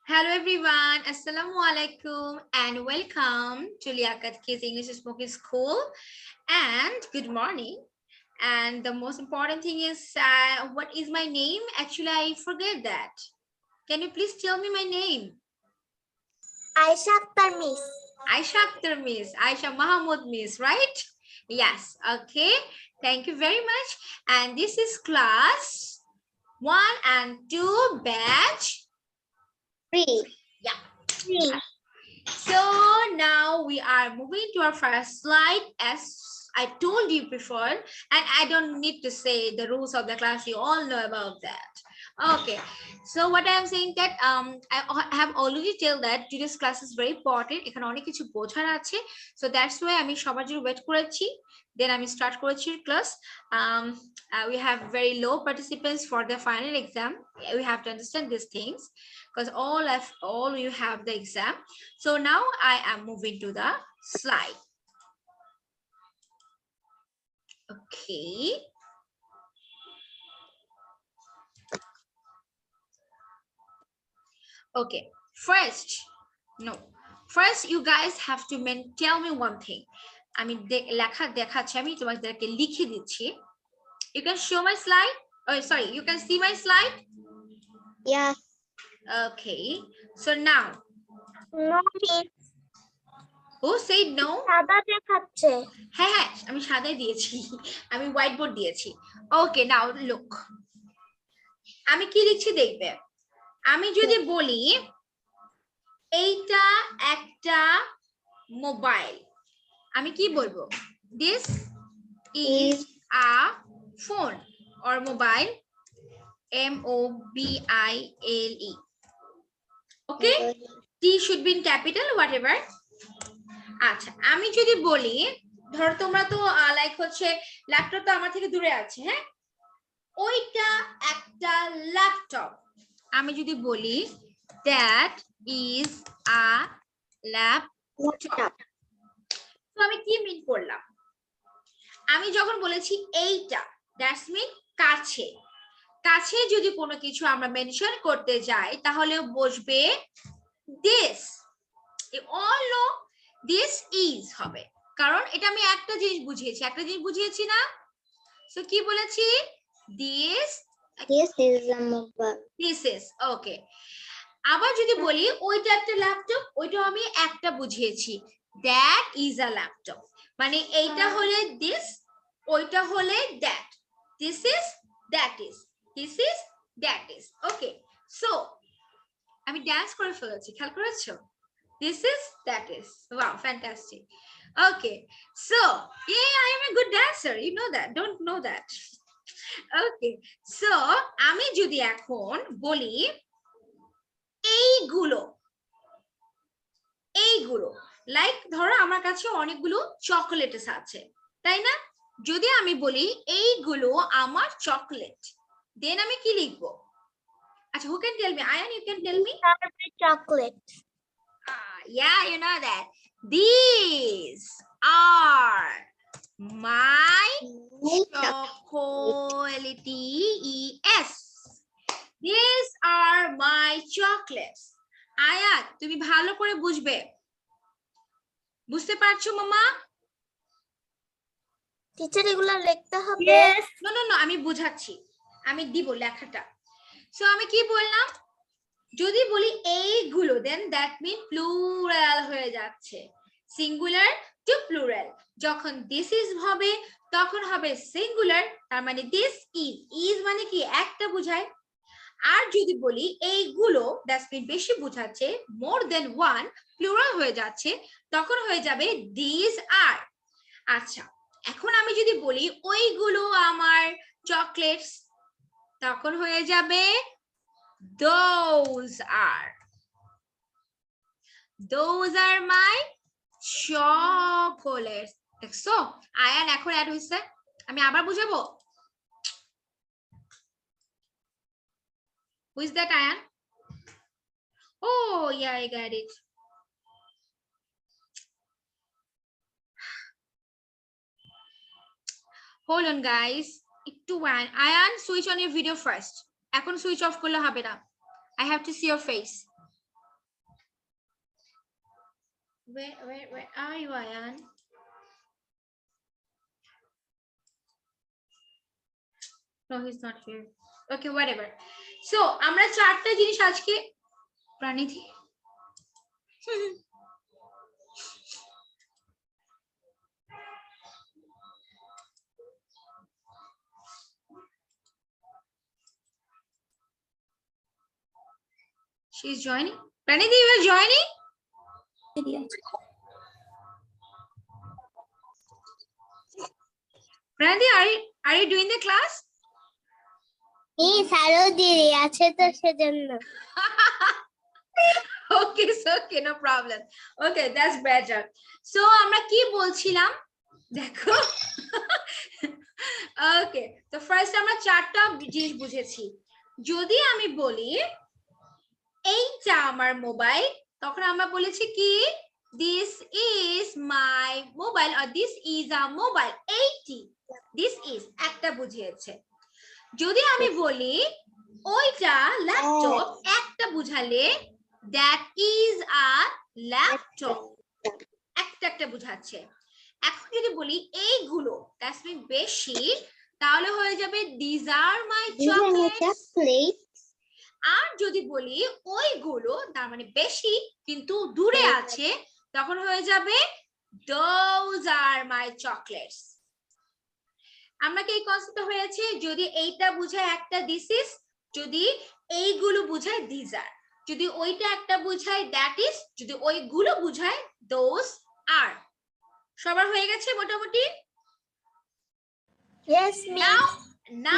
Hello everyone, Assalamu alaikum and welcome to Liaquat Kids English Spoken School and good morning. And the most important thing is what is my name? Actually, I forget that. Can you please tell me my name? Aisha Akhtar Miss. Aisha Akhtar Miss, Aisha Mahamud Miss, right? Yes, okay. Thank you very much. And this is class 1 and 2 batch 3. Yeah. 3. So now we are moving to our first slide. As I told you before, and I don't need to say the rules of the class, you all know about that. Okay, so what I'm saying that I have already told that today's class is very important. এখানে অনেক কিছু বোঝার আছে, so that's why আমি সবার জন্য wait করেছি, then আমি start করেছি class. We have very low participants for the final exam. We have to understand these things because all you have the exam. So now I am moving to the slide. Okay. Okay. First you guys have to tell me one thing. I mean, লেখা দেখাচ্ছি আমি তোমাদেরকে লিখে দিচ্ছি. You can show my slide. Oh, sorry. You can see my slide. Yes. Okay. So now. No, miss. Who said no? সাদা দেখাচ্ছে। হ্যাঁ আমি সাদাই দিয়েছি, আমি হোয়াইট বোর্ড দিয়েছি। ওকে, নাও লুক, আমি কি লিখছি দেখবে। আমি যদি বলি এইটা একটা মোবাইল, আমি কি বলবো? This is a phone or mobile. MOBILE. Okay, T should be in capital, whatever. আচ্ছা, আমি যদি বলি, ধরো তোমরা তো লাইক হচ্ছে ল্যাপটপ তো আমার থেকে দূরে আছে, হ্যাঁ, ওইটা একটা ল্যাপটপ। আমি যদি বলি that is a laptop, তো আমি কি মিন করলাম? আমি যখন বলেছি এইটা, দ্যাটস মিন কাছে। কাছে যদি কোনো কিছু আমরা মেনশন করতে যাই তাহলে বসবে this. You all know this is হবে, কারণ এটা আমি একটা জিনিস বুঝিয়েছি না। সো কি বলেছি? this is a mobile. This is okay. আবার যদি বলি ওইটা একটা ল্যাপটপ, ওইটাও আমি একটা বুঝিয়েছি, that is a laptop. মানে এইটা হলে this, ওইটা হলে that. This is, that is, this is, that is. Okay, so আমি ড্যান্স করে ফেলেছি, খেয়াল করেছো? This is, that is. Wow, fantastic. Okay, so yeah, I am a good dancer. You know that? Don't know that? Okay, so আমি যদি এখন বলি এইগুলো, লাইক ধরো আমার কাছে অনেকগুলো চকলেট আছে, তাই না? যদি আমি বলি এইগুলো আমার চকলেট, দেন আমি কি লিখবো? আচ্ছা, who can tell me? Ayan, you can tell me. Chocolate. Yeah, you know that. These are my chocolates. These are my chocolates. আয়াত, তুমি ভালো করে বুঝবে, বুঝতে পারছো মামা? টিচার এগুলো লিখতে হবে? নো, আমি বুঝাচ্ছি, আমি দিব লেখাটা। সো আমি কি বললাম? যদি বলি এইগুলো, দেন দ্যাট মিন প্লুরাল হয়ে যাচ্ছে, সিঙ্গুলার টু প্লুরাল। যখন দিস ইজ হবে তখন হবে সিঙ্গুলার, তার মানে দিস ইজ মানে কি একটা বোঝায়। আর যদি বলি এইগুলো, দ্যাটস মিন বেশি বোঝাচ্ছে, মোর দেন ওয়ান, প্লুরাল হয়ে যাচ্ছে, তখন হয়ে যাবে দিস আর। আচ্ছা, এখন আমি যদি বলি ওইগুলো আমার চকলেটস, তখন হয়ে যাবে those are my chocolates. দেখছো আয়ান এখন অ্যাড হইছে, আমি আবার বুঝাবো। Who is that, Ayan? Oh yeah, I got it. Hold on guys, একটু Ayan, switch on your video first. এখন সুইচ অফ করলে হবে না, I have to see your face. Where are you, Ayan? No, he's not here. Okay, whatever. So, আমরা চারটা জিনিস আজকে প্রাণীধি She's joining. Pranidhi, you are joining? Pranidhi, are you doing the class? Yes, আরো দেরি আছে তো সেজন্য। Okay, so okay, no problem. Okay, that's better. So, আমরা কি বলছিলাম? দেখো। Okay, তো ফার্স্ট আমরা চারটা জিনিস বুঝেছি। যদি আমি বলি এইটা আমার মোবাইল, তখন আমরা বলেছি কি this is my mobile or this is a mobile. Eighty this is একটা বুঝিয়েছে। যদি আমি বলি ওইটা ল্যাপটপ, একটা বুঝালে that is a laptop, একটা বুঝাচ্ছে। এখন যদি বলি এইগুলো দ্যাটস মিন বেশি, তাহলে হয়ে যাবে these are my chocolates। আর যদি বলি ওইগুলো তার মানে বেশি কিন্তু দূরে আছে, তখন হয়ে যাবে those are my chocolates। আমরা কি এই কনসেপ্ট হয়েছে? যদি এইটা বুঝায় একটা this is, যদি এইগুলো বুঝায় these are, যদি ওইটা একটা বুঝায় that is, যদি ওইগুলো বুঝায় those are। সবার হয়ে গেছে মোটামুটি? Yes, Now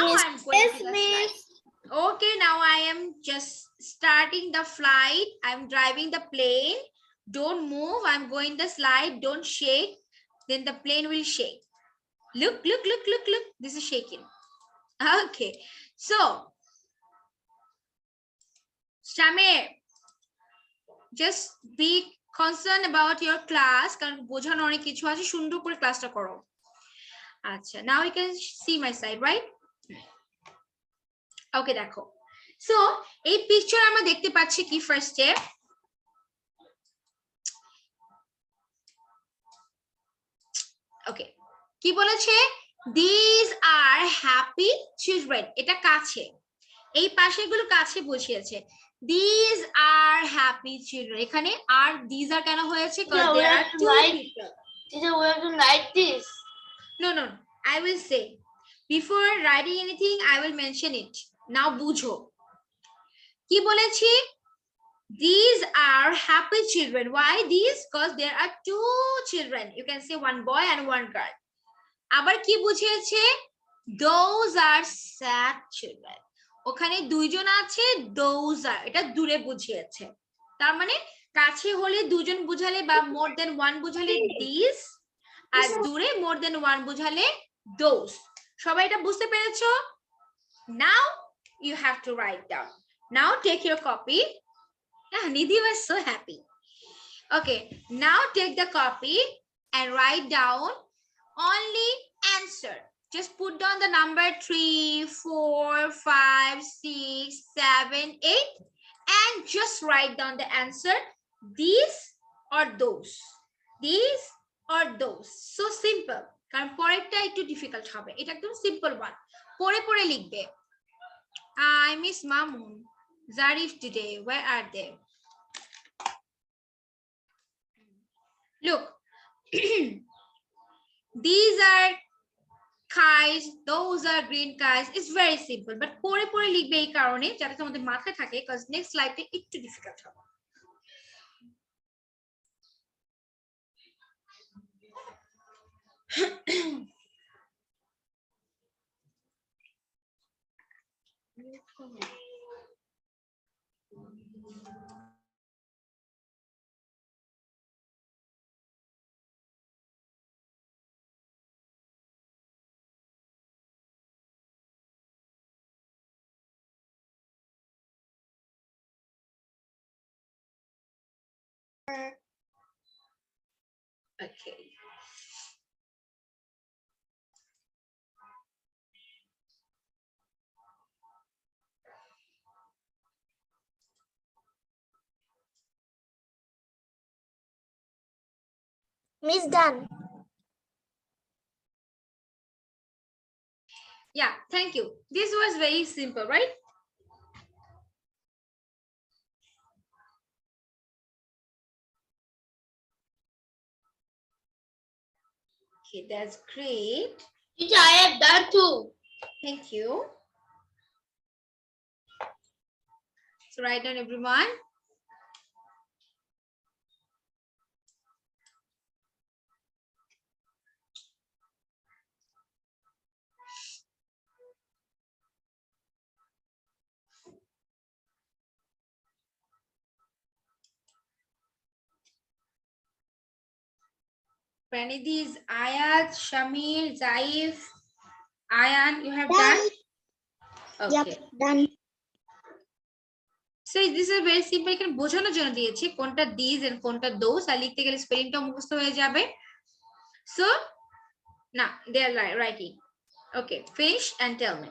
Yes, I'm going to the miss. slide. Okay, now I am just starting the flight. I'm driving the plane. Don't move. I'm going the slide. Don't shake. Then the plane will shake. Look. This is shaking. Okay. So, Shamir, just be concerned about your class. কারণ বোঝানো অনেক কিছু আছে, সুন্দর করে ক্লাসটা করো। আচ্ছা, now you can see my side, right? Okay, দেখো। So, এই পিকচার আমরা দেখতে পাচ্ছি কি ফার্স্টে? Okay, কি বলেছে? These are happy children. এটা কাছে, এই পাশেগুলো কাছে বসিয়েছে। These are happy children. এখানে আর these are কেন হয়েছে? Because there are two people. Teacher, we have to write this. No, I will say before writing anything I will mention it. Now বুঝো কি বলেছি? These are happy children. Why these? Because there are two children. You can say one boy and one girl. আবার কি বুঝিয়েছে? Those are sad children. ওখানে দুইজন আছে, those are, এটা দূরে বুঝিয়েছে। তার মানে কাছে হলে দুজন বুঝালে বা more than one বুঝালে these, আর দূরে more than one বুঝালে those। সবাই এটা বুঝতে পেরেছো? Now you have to write down. Now take your copy. Nidhi was so happy. Okay, now take the copy and write down only answer. Just put down the number 3, 4, 5, 6, 7, 8 and just write down the answer. These or those. These or those. So simple. কারণ পরেরটা একটু difficult হবে, এটা একদম simple one. পরে লিখবে। I miss Mamun, Zarif today. Where are they? Look. These are kites, those are green kites. It's very simple, but পরে লিখবে এই কারণে যাতে তোমাদের মাথায় থাকে, because next slide একটু ডিফিকাল্ট হবে। Okay. Miss done. Yeah, thank you. This was very simple, right? Okay, that's great. Teacher, I have done too. Thank you. So write down everyone. Pranidis, Ayat, Shamir, Zaif, Ayan, you have done? Okay. Yep, done. So this is very simple. এখানে বোঝানোর জন্য দিয়েছি কোনটা these and কোনটা those আর লিখতে গেলে স্পেলিংটা মুখস্থ হয়ে যাবে। So now they are writing. Okay, finish and tell me.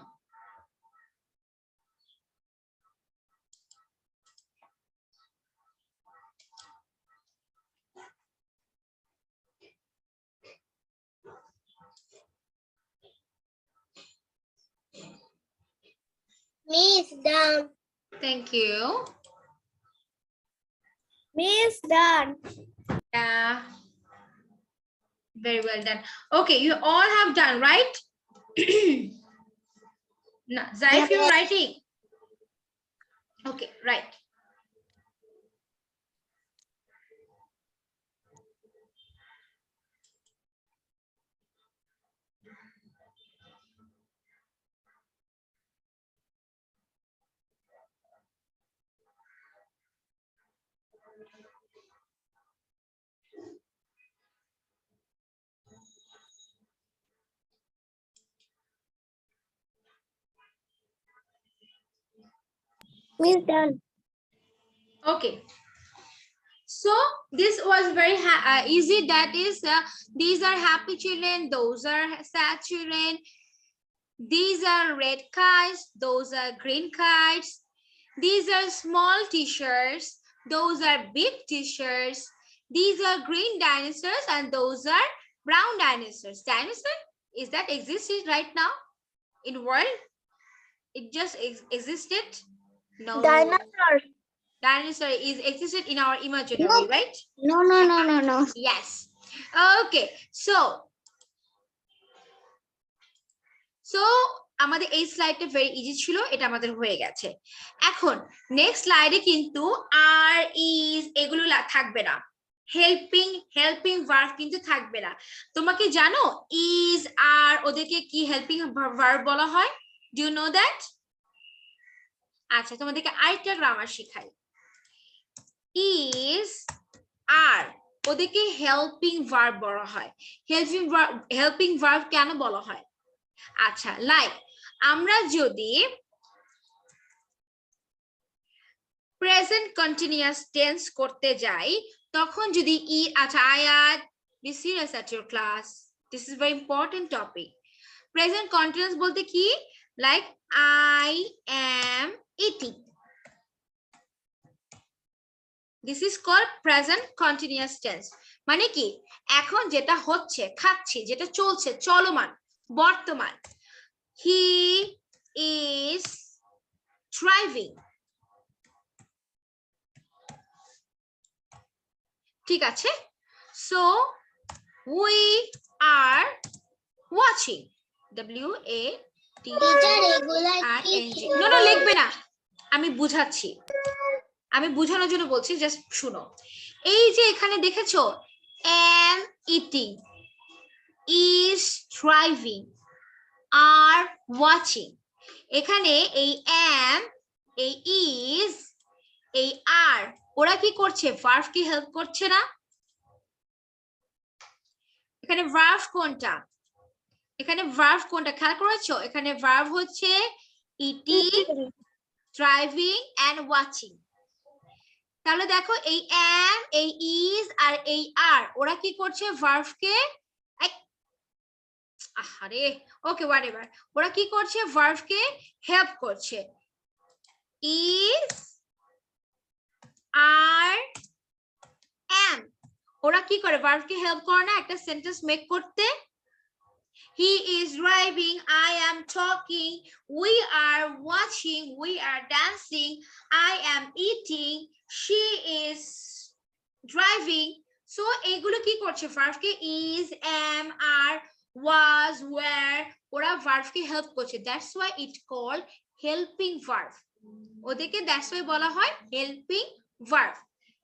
Miss done. Thank you. Miss done. Yeah. Very well done. Okay, you all have done, right? Now, Zaif, Yep. you're writing. Okay, right. Miss done. Okay. So this was very easy. That is, these are happy children, those are sad children. These are red kites, those are green kites. These are small t-shirts, those are big t-shirts. These are green dinosaurs and those are brown dinosaurs. Dinosaur, is that existed right now in world? It just existed? No. Dinosaur. Dinosaur is existed in our imaginary, No. right? No. Yes. Okay, so আমাদের এই স্লাইডটা very easy ছিল, এটা আমাদের হয়ে গেছে। এখন next স্লাইডে কিন্তু আর ইজ এগুলো থাকবে না, হেল্পিং ভার্ব কিন্তু থাকবে না। তোমাকে জানো ইজ আর ওদেরকে কি হেল্পিং ভার্ব বলা হয়? Do you know that? আচ্ছা, তোমাদেরকে আরেকটা গ্রামার শেখাই। ইজ আর ওদেরকে হেল্পিং ভার্ব বলা হয়। হেল্পিং ভার্ব কেন বলা হয়? আচ্ছা, লাইক আমরা যদি প্রেজেন্ট কন্টিনিউয়াস টেন্স করতে যাই তখন যদি আচ্ছা Ayat, be serious at your class, this is very important topic. Present continuous বলতে কি? Like I am eating, this is called present continuous tense. মানে কি? এখন যেটা হচ্ছে, খাচ্ছি, যেটা চলছে, চলমান, বর্তমান। He is driving. ঠিক আছে? So we are watching. WATCHING. No, লিখবে না, আমি বুঝাচ্ছি, আমি বুঝানোর জন্য বলছি, জাস্ট শুনো। এই যে এখানে দেখেছো am eating, is driving, are watching, এখানে এই am, এই is, এই are ওরা কি করছে? ভার্ব কি হেল্প করছে না? এখানে ভার্ব কোনটা? এখানে ভার্ব কোনটা খেয়াল করেছো? এখানে ভার্ব হচ্ছে ইটিং, ড্রাইভিং এন্ড ওয়াচিং। তাহলে দেখো এই am, এই is আর এই are ওরা কি করছে? ভার্বকে আরে ওকে হোয়াটএভার, ওরা কি করছে? ভার্বকে হেল্প করছে। is, are, am ওরা কি কি করে ভার্বকে হেল্প করে না একটা সেন্টেন্স মেক করতে he is driving I am talking we are watching we are dancing I am eating she is driving so এগুলো কি করছে ভার্বকে is am are was were ওরা ভার্বকে হেল্প করছে that's why it called helping verb ওদেরকে that's why বলা হয় helping verb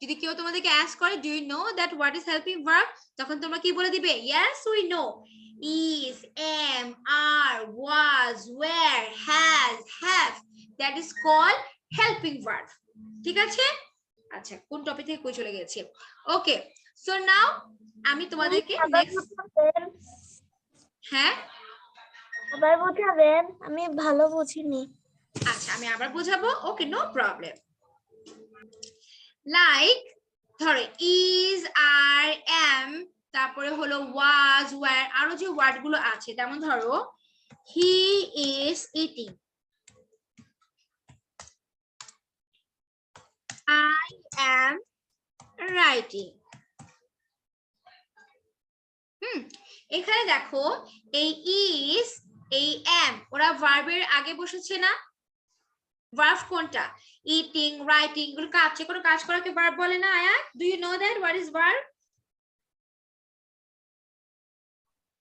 যদি কেউ তোমাদেরকে ask করে do you know that what is helping verb তখন তোমরা কি বলে দিবে yes we know is am are was were has have that is called helping verb ঠিক আছে আচ্ছা কোন টপিক থেকে কই চলে গেছে ওকে সো নাও আমি তোমাদেরকে নেক্সট হ্যাঁ আবার বোঝাবেন আমি ভালো বুঝিনি আচ্ছা আমি আবার বোঝাবো ওকে নো প্রবলেম লাইক ধরো is are am তারপরে হলো was were আরো যে ওয়ার্ড গুলো আছে যেমন ধরো he is eating I am writing এখানে দেখো এই is এই am ওরা ভার্বের আগে বসেছে না ভার্ব কোনটা eating writing এগুলো কাজ যে কোনো কাজ করাকে ভার্ব বলে না আয়াত do you know that what is verb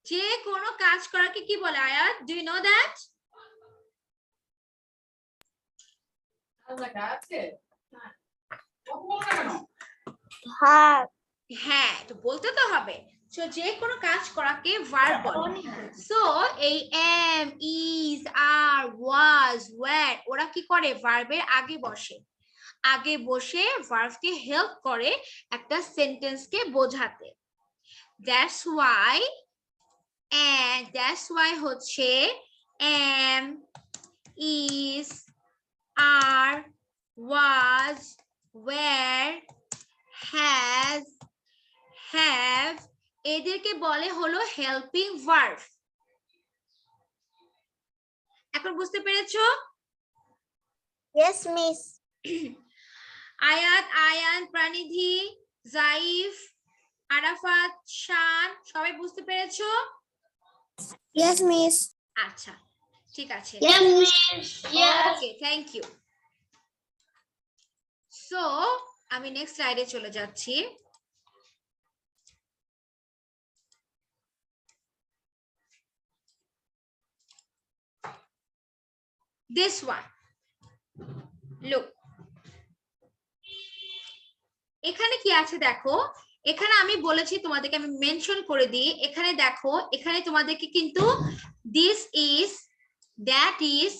যে কোনো কাজ করাকে কি বলে আয়াত do you know that হ্যাঁ হ্যাঁ তো বলতে তো হবে সো যে কোনো কাজ করাকে ভার্ব বলে সো এই am is are was were ওরা কি করে ভার্বের আগে বসে ভার্বকে হেল্প করে একটা সেন্টেন্সকে বোঝাতে that's why হচ্ছে am is are was were has have এদেরকে বলে হলো হেল্পিং ভার্ব এখন বুঝতে পেরেছো yes miss আয়াত আয়ান প্রাণিধি জাইফ আরাফাত শান সবাই বুঝতে পেরেছো yes miss আচ্ছা ঠিক আছে yes miss okay thank you so আমি নেক্সট স্লাইডে চলে যাচ্ছি this one look এখানে কি আছে দেখো এখানে আমি বলেছি তোমাদেরকে আমি মেনশন করে দিই এখানে দেখো এখানে তোমাদেরকে কিন্তু this is that is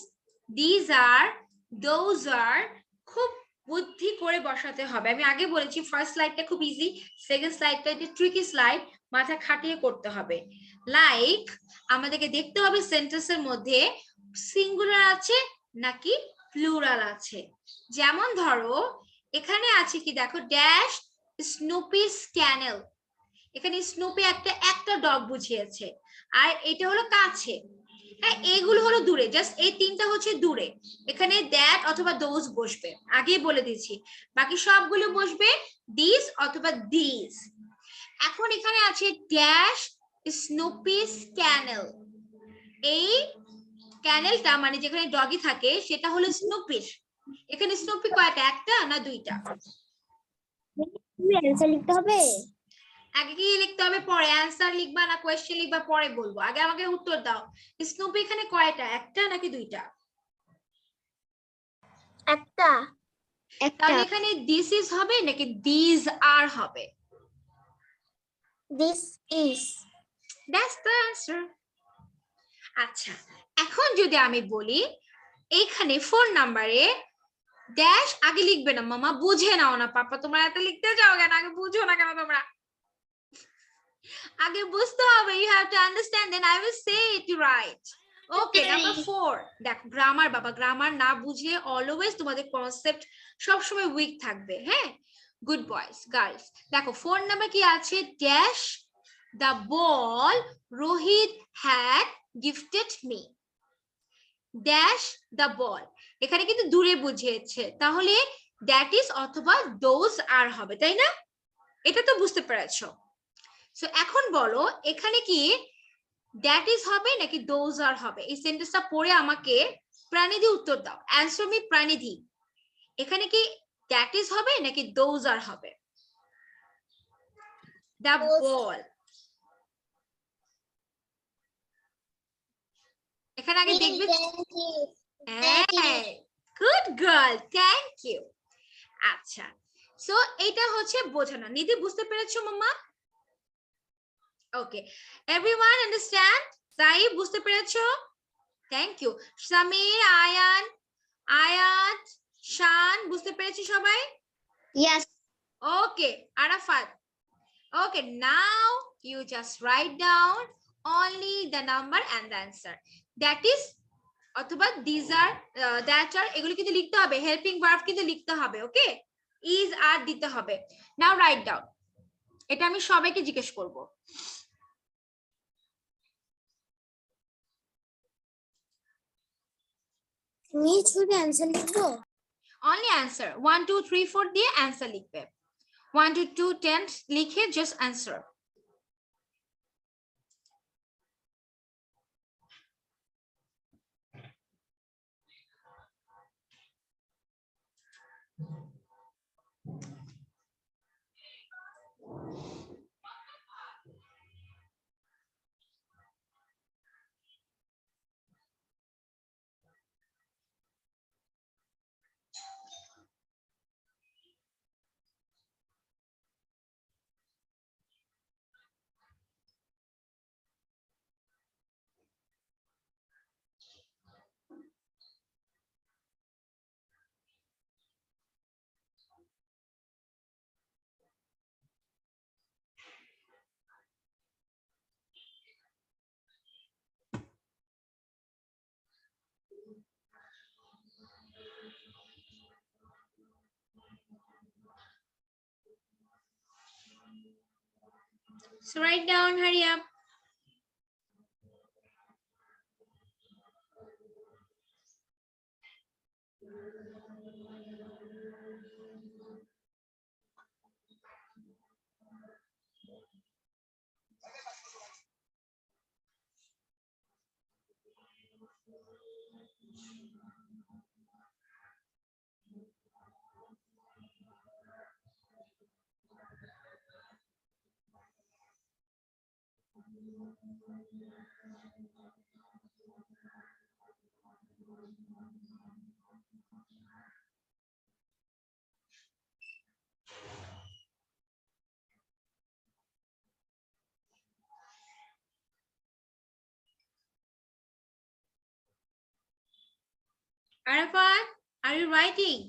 these are those are খুব বুদ্ধি করে বসাতে হবে আমি আগে বলেছি ফার্স্ট স্লাইডটা খুব ইজি সেকেন্ড স্লাইডটা একটু ট্রিকি স্লাইড মাথা খাটিয়ে করতে হবে লাইক আমাদেরকে দেখতে হবে সেন্টেন্সের মধ্যে সিঙ্গুলার আছে নাকি প্লুরাল আছে যেমন ধরো এখানে আছে কি দেখো ড্যাশ স্নুপিস ক্যানেল এখানে স্নুপি একটা ডগ বুঝিয়েছে আর এটা হলো কাছে হ্যাঁ এগুলো হলো দূরে জাস্ট এই তিনটা হচ্ছে দূরে এখানে দ্যাট অথবা দোজ বসবে আগেই বলে দিচ্ছি বাকি সবগুলো বসবে দিস অথবা দিস এখন এখানে আছে ড্যাশ স্নুপিস ক্যানেল এই ক্যানেলটা মানে যেখানে ডগি থাকে সেটা হলো স্নুপির এখানে স্নুপি কয়টা একটা না দুইটা তুমি অ্যানসার লিখতে হবে আগে কি লিখতে হবে পরে অ্যানসার লিখবা না কোশ্চেন লিখবা পরে বলবো আগে আমাকে উত্তর দাও স্নুপি এখানে কয়টা একটা নাকি দুইটা একটা তাহলে এখানে দিস ইজ হবে নাকি দিস আর হবে this is that's the answer আচ্ছা এখন যদি আমি বলি এইখানে 4 নম্বরে ড্যাশ আগে লিখবে না মামা বুঝে নাও না পাপা তোমরা এত লিখতে যাও কেন আগে বুঝো না কেন তোমরা আগে বুঝতে হবে you have to understand then I will say it right okay number 4 দেখো গ্রামার বাবা গ্রামার না বুঝে অলওয়েজ তোমাদের কনসেপ্ট সব সময় উইক থাকবে হ্যাঁ গুড বয়েজ গার্লস দেখো 4 নাম্বার কি আছে dash the ball Rohit had gifted me dash the ball এখানে কিন্তু দূরে বুঝিয়েছে তাহলে that is অথবা those are হবে তাই না এটা তো বুঝতে পেরেছো সো এখন বলো এখানে কি দ্যাট ইজ হবে নাকি দোজ আর হবে? এই সেন্টেন্সটা পড়ে আমাকে প্রাণিধি উত্তর দাও। Answer me Pranidhi. এখানে কি দ্যাট ইজ হবে নাকি দোজ আর হবে? দ্য বল। এখানে আগে দেখবে। Good girl, thank you. আচ্ছা, সো এটা হচ্ছে বোঝানো। নিধি বুঝতে পেরেছো মাম্মা? ওকে, এভরিওয়ান আন্ডারস্ট্যান্ড? সাইব বুঝতে পেরেছো? Thank you. সামির, আয়ান, আয়াত, শান বুঝতে পেরেছি সবাই? Yes. Okay, Arafat. Okay, now you just write down only the number and the answer. That is অথবা these are that are এগুলো কিন্তু লিখতে হবে, হেল্পিং ভার্ব কিন্তু লিখতে হবে। ওকে, is আর দিতে হবে। নাও রাইট ডাউন। এটা আমি সবাইকে জিজ্ঞেস করব। আমি শুধু অ্যানসার লিখবো? অনলি অ্যান্সার 1 2 3 4 দিয়ে অ্যান্সার লিখবে। 1 to 2 10 লিখে just answer. So write down, hurry up. Arafat, are you writing?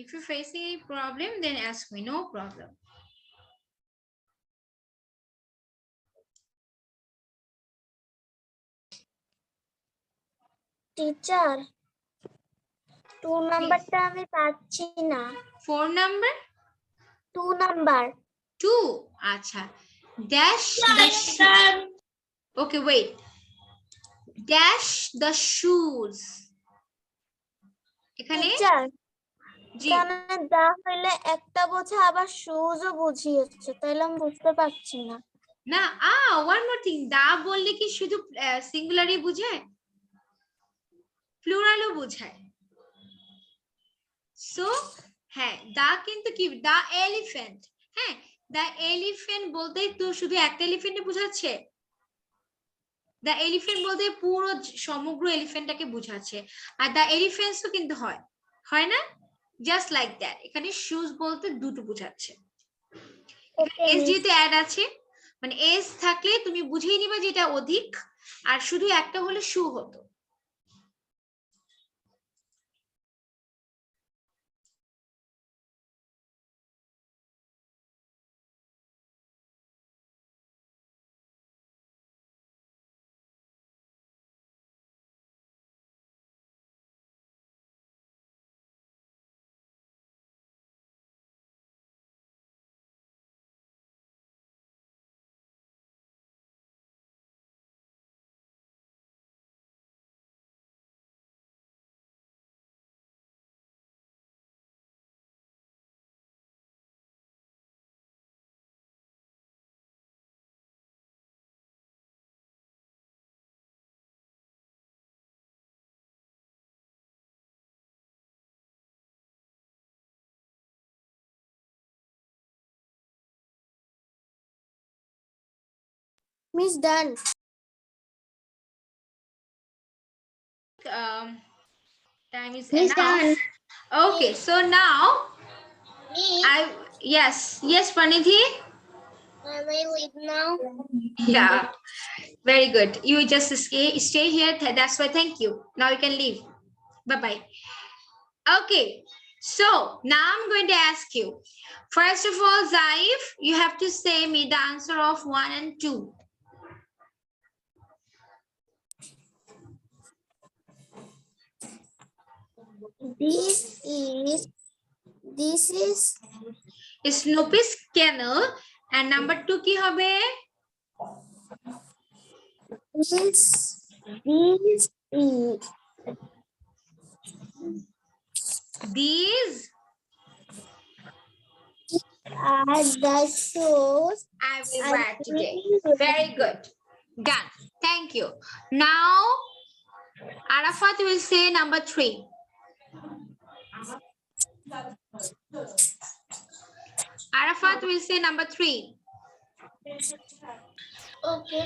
If you're facing any problem, then ask me, no problem. Teacher, 2 নাম্বারটা আমি পাচ্ছি না। 4 number 2 নাম্বার 2 আচ্ছা dash the okay wait dash the shoes এখানে teacher জি এখানে দা হইলে একটা বোঝা আবার শুজও বুঝিয়েছে, তাইলে আমি বুঝতে পারছি না। না one more thing দা বললে কি শুধু সিঙ্গুলারই বোঝায় প্লুরালও বোঝায় সো হ্যাঁ দা কিন্তু কি দা এলিফ্যান্ট হ্যাঁ দা এলিফ্যান্ট বলতে তো শুধু একটা এলিফ্যান্টে বোঝাচ্ছে দা এলিফ্যান্ট বলতে পুরো সমগ্র এলিফ্যান্টটাকে বোঝাচ্ছে আর দা এলিফ্যান্টসও কিন্তু হয় হয় না জাস্ট লাইক দ্যাট এখানে শুজ বলতে দুটো বোঝাচ্ছে এস যেহেতু অ্যাড আছে মানে এস থাকলে তুমি বুঝেই নিবা যে এটা অধিক আর শুধু একটা হলে শু হতো miss done time is Miss enough done. okay so now yes Pranidhi Am I leave now? yeah very good you just stay here that's why thank you now you can leave bye bye okay so now I'm going to ask you first of all Zaif you have to say me the answer of 1 and 2 This is Snoopy's kennel and number 2 কি হবে these these are the shoes I will wear today very good done thank you now Arafat will say number 3 Arafat will say number 3 Okay.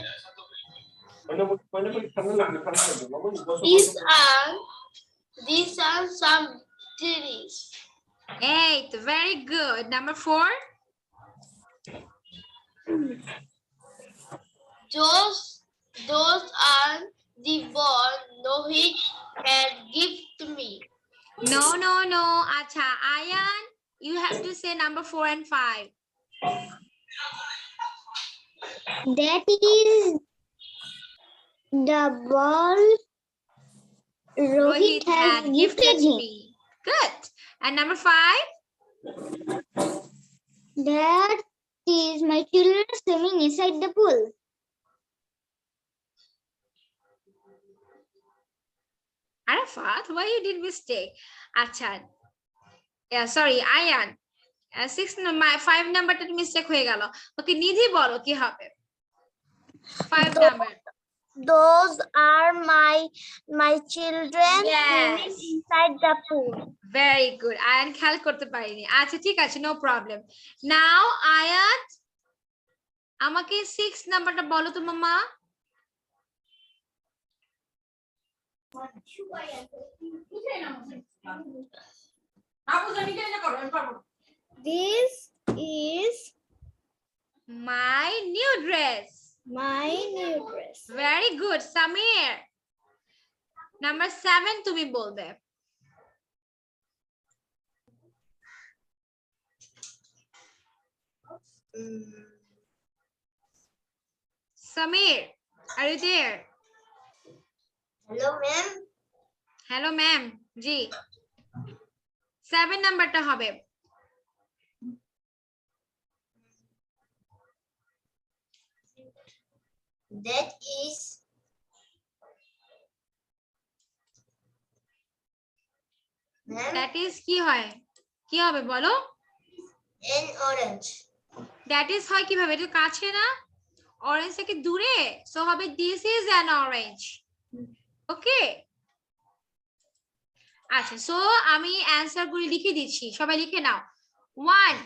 These are some trees. 8 very good number 4 Those are the ball Lohit had gift me. no acha Ayan you have to say number 4 and 5 That is the ball Rohit had gifted him. me good and number 5 That is my children swimming inside the pool. Arafat why you did mistake acha yeah sorry Ayan 6 number 5 নাম্বারটা mistake হয়ে গেল ওকে নিধি বলো কি হবে 5 number Those are my children Yes. swimming inside the pool. very good Ayaan খেয়াল করতে পারিনি আচ্ছা ঠিক আছে নো প্রবলেম নাও আয়াত আমাকে 6 নাম্বারটা বলো তো মামা This is my new dress my new dress. very good Samir number 7 তুমি বলবে Samir are you there Hello, ma'am. hello ma'am ji 7 নাম্বারটা হবে That is দ্যাট ইজ কি হয়, কি হবে বলো? an orange. দ্যাট ইজ হয় কিভাবে, এটা কাছে না, অরেঞ্জ থেকে দূরে, সো হবে দিস ইজ অ্যান অরেঞ্জ। ওকে, আচ্ছা, সো আমি অ্যানসার গুলি লিখে দিচ্ছি, সবাই লিখে নাও। 1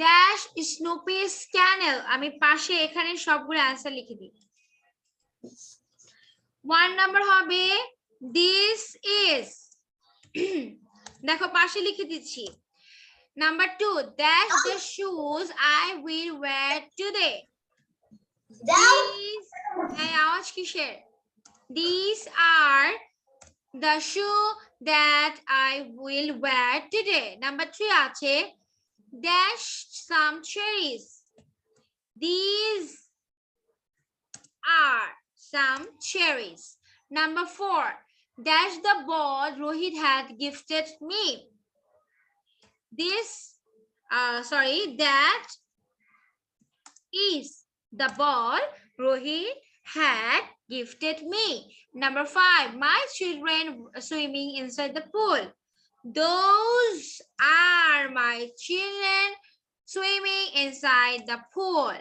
ড্যাশ স্নুপিস ক্যানেল, আমি পাশে এখানে সবগুলো অ্যানসার লিখে দিই। 1 নাম্বার হবে দিস ইজ, দেখো পাশে লিখে দিচ্ছি। Number 2 dash the shoes I will wear today. These, এই আওয়াজ কিসের? These are the shoe that I will wear today. Number 3 আছে dash some cherries. These are some cherries. Number 4 dash the ball Rohit had gifted me. This that is the ball Rohit had gifted me. Number 5 my children swimming inside the pool. Those are my children swimming inside the pool.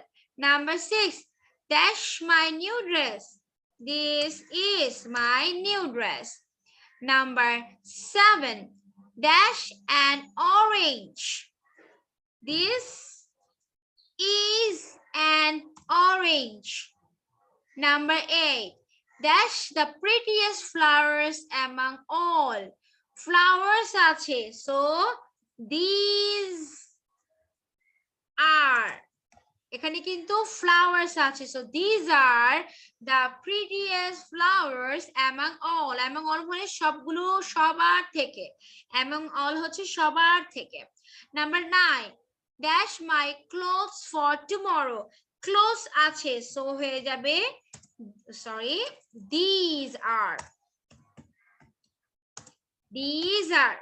Number 6 dash my new dress. This is my new dress. Number 7 dash an orange. This is an orange. Number 8 dash the prettiest flowers among all. Flowers আছে, so these are, এখানে কিন্তু flowers আছে, so these are the prettiest flowers among all. among all মানে সবগুলো, সবার থেকে, among all হচ্ছে সবার থেকে। Number 9 dash my clothes for tomorrow. Clothes আছে, so হয়ে যাবে, sorry, these are. These are.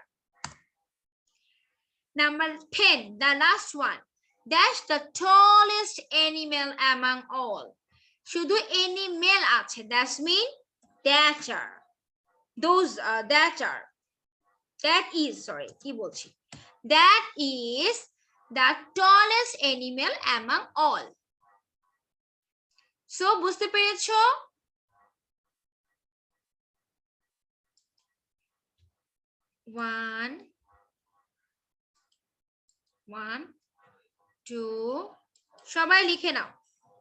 Number 10, the last one. Dash the tallest animal among all. শুধু animal আছে, that's mean that are. Those that is, sorry, কি বলছি? That is the tallest animal among all. So বুঝতে পেরেছো? One, 2, সবাই লিখে নাও।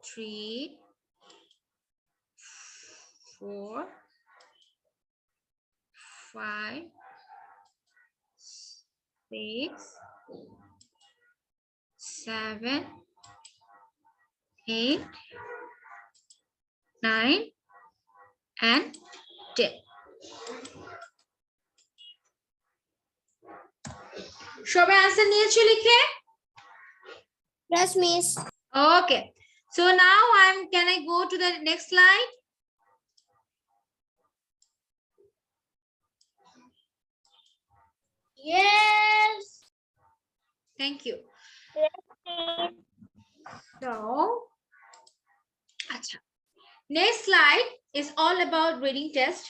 3, 4, 5, 6, 7, 8, 9 and 10. সবাই answer নিয়েছো লিখে? Yes, miss. Okay, so now can I go to the next slide? Yes. Thank you. Yes, miss. So acha, next slide is all about reading test.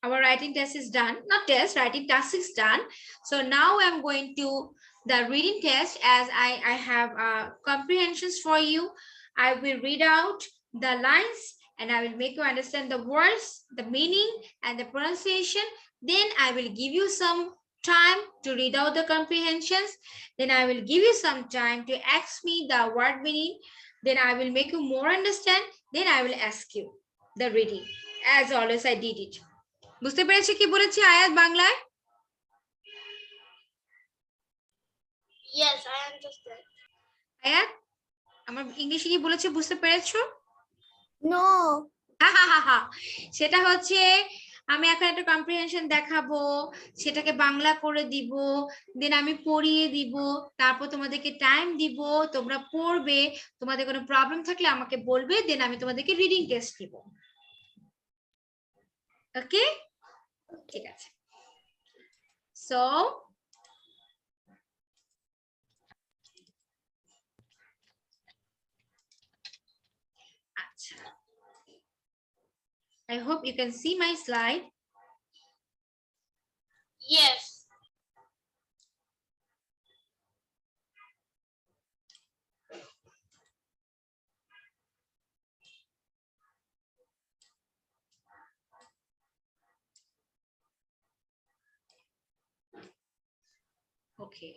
Our writing test is done, not test, writing task is done. So now I'm going to the reading test, as I have comprehensions for you. I will read out the lines and I will make you understand the words, the meaning and the pronunciation. Then I will give you some time to read out the comprehensions. Then I will give you some time to ask me the word meaning. Then I will make you more understand. Then I will ask you the reading. As always I did it. বুঝতে পেরেছো কি বলেছি আয়াত বাংলায়? Yes, I understand. আয়াত আমার ইংলিশে কি বলেছে বুঝতে পেরেছো? No. সেটা হচ্ছে আমি এখন একটা কম্প্রিহেনশন দেখাবো, সেটাকে বাংলা করে দিব, দেন আমি পড়িয়ে দিব, তারপর তোমাদেরকে টাইম দিব, তোমরা পড়বে, তোমাদের কোনো প্রবলেম থাকলে আমাকে বলবে, দেন আমি তোমাদেরকে রিডিং টেস্ট দিব। ওকে, ঠিক আছে। So I hope you can see my slide. Yes. Okay.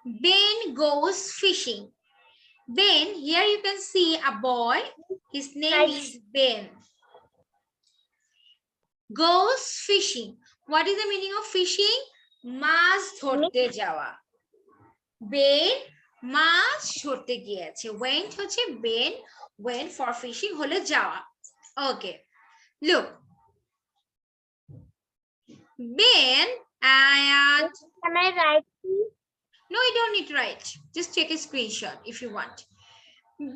Ben goes fishing. Ben, here you can see a boy. His name is Ben. Goes fishing. What is the meaning of fishing? মাছ ধরতে যাওয়া। Ben মাছ ধরতে গিয়েছে। Went হচ্ছে Ben, went for fishing হলো যাওয়া। Okay. Look. Ben and Can I write? no, you don't need to write. Just take a screenshot if you want.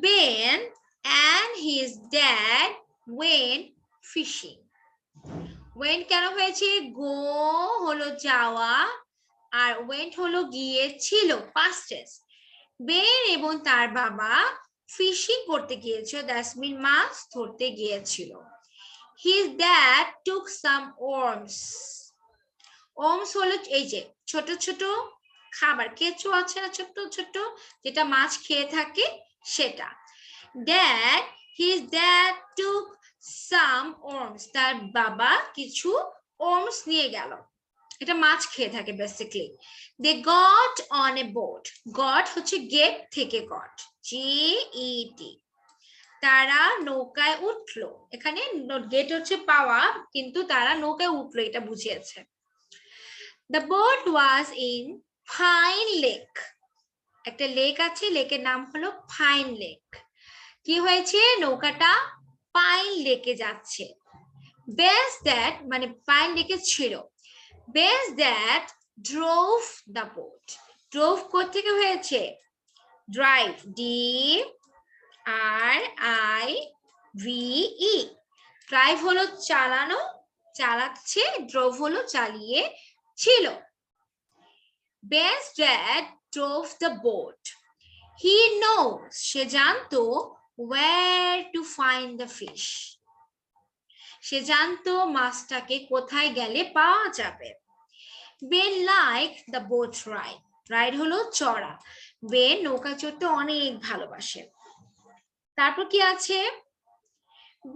Ben and his dad went fishing. Went কেন হয়েছে? Go হলো যাওয়া আর went হলো গিয়েছিল, past tense. Ben এবং তার বাবা fishing করতে গিয়েছিল, দ্যাটস মিন মাছ ধরতে গিয়েছিল। His dad took some worms. Worms হলো এই যে ছোট ছোট খাবার, কেঁচো আছে না ছোট ছোট, যেটা মাছ খেয়ে থাকে সেটা। His dad took some worms. তার বাবা কিছু worms নিয়ে গেল, এটা মাছ খেয়ে থাকে basically. They got on a boat. Got হচ্ছে get থেকে got, G-E-T. তারা নৌকায় উঠলো। এখানে get হচ্ছে পাওয়া, কিন্তু তারা নৌকায় উঠলো এটা বুঝিয়েছে। The boat was in Pine Lake. একটা লেক আছে, লেকের নাম হলো পাইন লেক। কি হয়েছে? নৌকাটা পাইন লেকে যাচ্ছে। Best that মানে পাইন লেকে ছিল। Best that drove the boat. Drove কোত্থেকে হয়েছে? Drive, D-R-I-V-E. Drive হলো চালানো, চালাচ্ছে, drove হলো চালিয়ে ছিল। Best dad drove the boat. He knows, সে জানতো, where to find the fish. সে জানতো মাছটাকে কোথায় গেলে পাওয়া যাবে। Ben liked the boat ride. Ride হলো চড়া। Ben নৌকা চড়তে অনেক ভালোবাসে। তারপর কি আছে?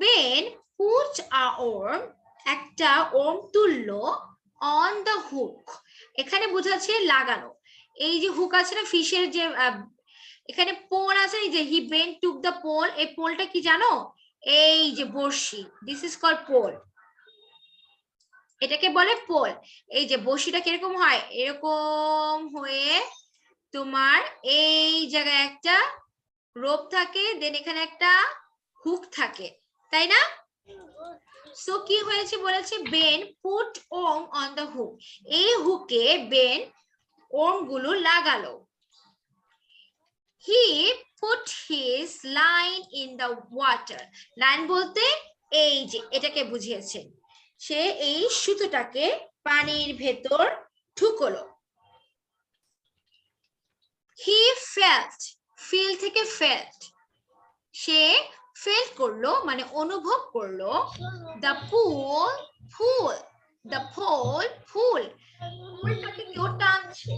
Ben put a worm, একটা worm তুললো, on the hook. এখানে বোঝাচ্ছে লাগানো। এই যে হুক আছে না ফিশের, যে এখানে পোল আছে, এই যে হি বেন টুক দ্য পোল, এই পোলটা কি জানো? এই যে বড়শি, দিস ইজ কল্ড পোল, এটাকে বলে পোল। এই যে বড়শিটা কিরকম হয়? এরকম হয়ে তোমার এই জায়গায় একটা রোপ থাকে, দেন এখানে একটা হুক থাকে, তাই না? সো কি হয়েছে বলেছে? Ben put Om on the hook, এই হুকে বেন ওম গুলো লাগালো। He put his line in the water. Line বলতে এই যে এটাকে বুঝিয়েছে, সে এই সুতোটাকে পানির ভেতর ঢুকলো। He felt, feel থেকে felt, সে felt করলো মানে অনুভব করলো, the pool, pool, the pole, pool, পুলটাকে কেউ টানছে,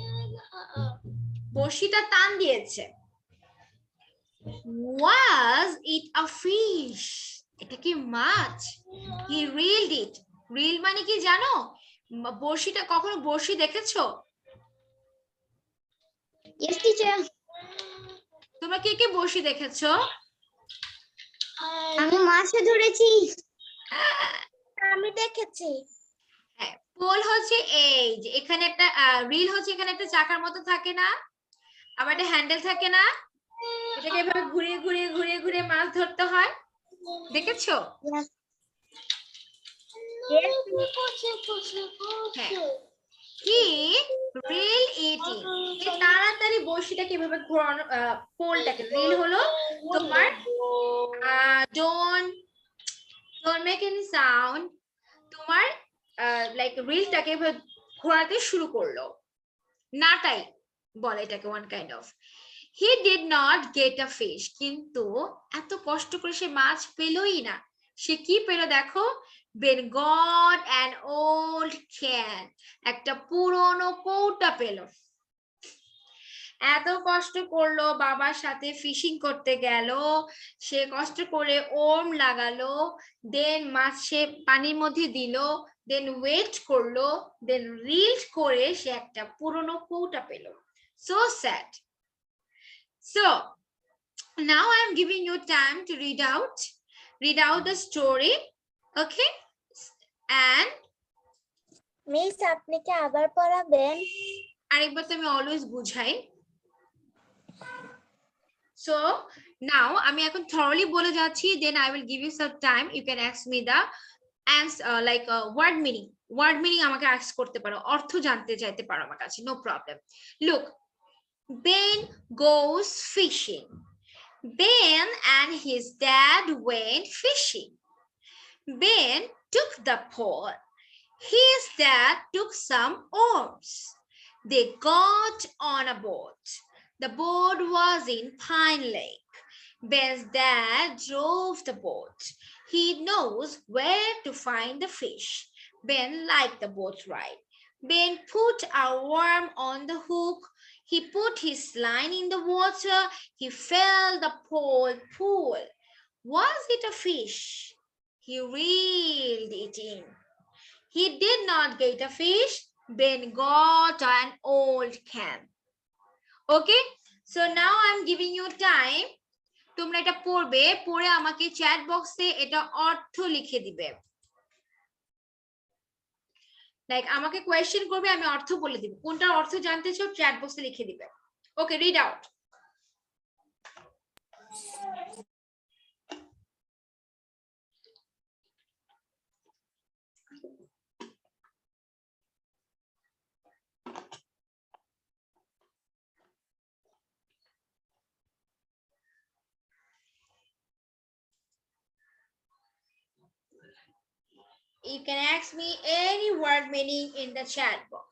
বড়শিটা টান দিয়েছে। Was it a fish? এটা কি মাছ? He reeled it. Reel মানে কি জানো? বড়শিটা, কখনো বড়শি দেখেছো? Yes, teacher. তোমরা কে কে বড়শি দেখেছো? আমি মাছে ধরেছি। আমি দেখেছি। হ্যাঁ, পোল হচ্ছে এই যে এখানে একটা, রিল হচ্ছে এখানে একটা চাকার মতো থাকে না, আবার একটা হ্যান্ডেল থাকে না, এটাকে এভাবে ঘুরিয়ে ঘুরিয়ে ঘুরিয়ে ঘুরিয়ে মাছ ধরতে হয়, দেখেছো? He reel eating. তাড়াতাড়ি বড়শিটাকে এভাবে ঘোরানো, পোলটাকে, রিল হলো তোমার don't make any sound, তোমার লাইক রিলটাকে এভাবে ঘোরাতে শুরু করলো, নাটাই বলে এটাকে, one kind of. He did not get a fish. কিন্তু এত কষ্ট করে সে মাছ পেলই না, সে কি পেল দেখো, Ben got an old can, একটা পুরনো কৌটা পেল। এত কষ্ট করলো, বাবার সাথে ফিশিং করতে গেল, সে কষ্ট করে ওর্ম লাগালো, দেন মাছ সে পানির মধ্যে দিল, দেন ওয়েট করলো, দেন রিল করে সে একটা পুরনো কৌটা পেল। So sad. So now I am giving you time to read out the story, okay? And miss আপনি কি আবার পড়াবেন? আরেকবার তো আমি অলওয়েজ বুঝাই। So now আমি এখন thoroughly বলে যাচ্ছি, then I will give you some time, you can ask me the answer, like word meaning আমাকে ask করতে পারো, অর্থ জানতে চাইতে পারো আমার কাছে, no problem. Look, Ben goes fishing. Ben and his dad went fishing. Ben took the pole. His dad took some oars. They got on a boat. The boat was in Pine Lake. Ben's dad drove the boat. He knows where to find the fish. Ben liked the boat ride. Ben put a worm on the hook. He put his line in the water. He filled the pool. Was it a fish? He reeled it in. He did not get a fish. Ben got an old can. Okay, so now I'm giving you time. তোমরা এটা পড়বে, পড়ে আমাকে chat বক্সে এটা অর্থ লিখে দিবে। লাইক আমাকে কোয়েশ্চেন করবে, আমি অর্থ বলে দিব, কোনটার অর্থ জানতে চাও চ্যাট বক্সে লিখে দিবে। Okay, read out. You can ask me any word meaning in the chat box.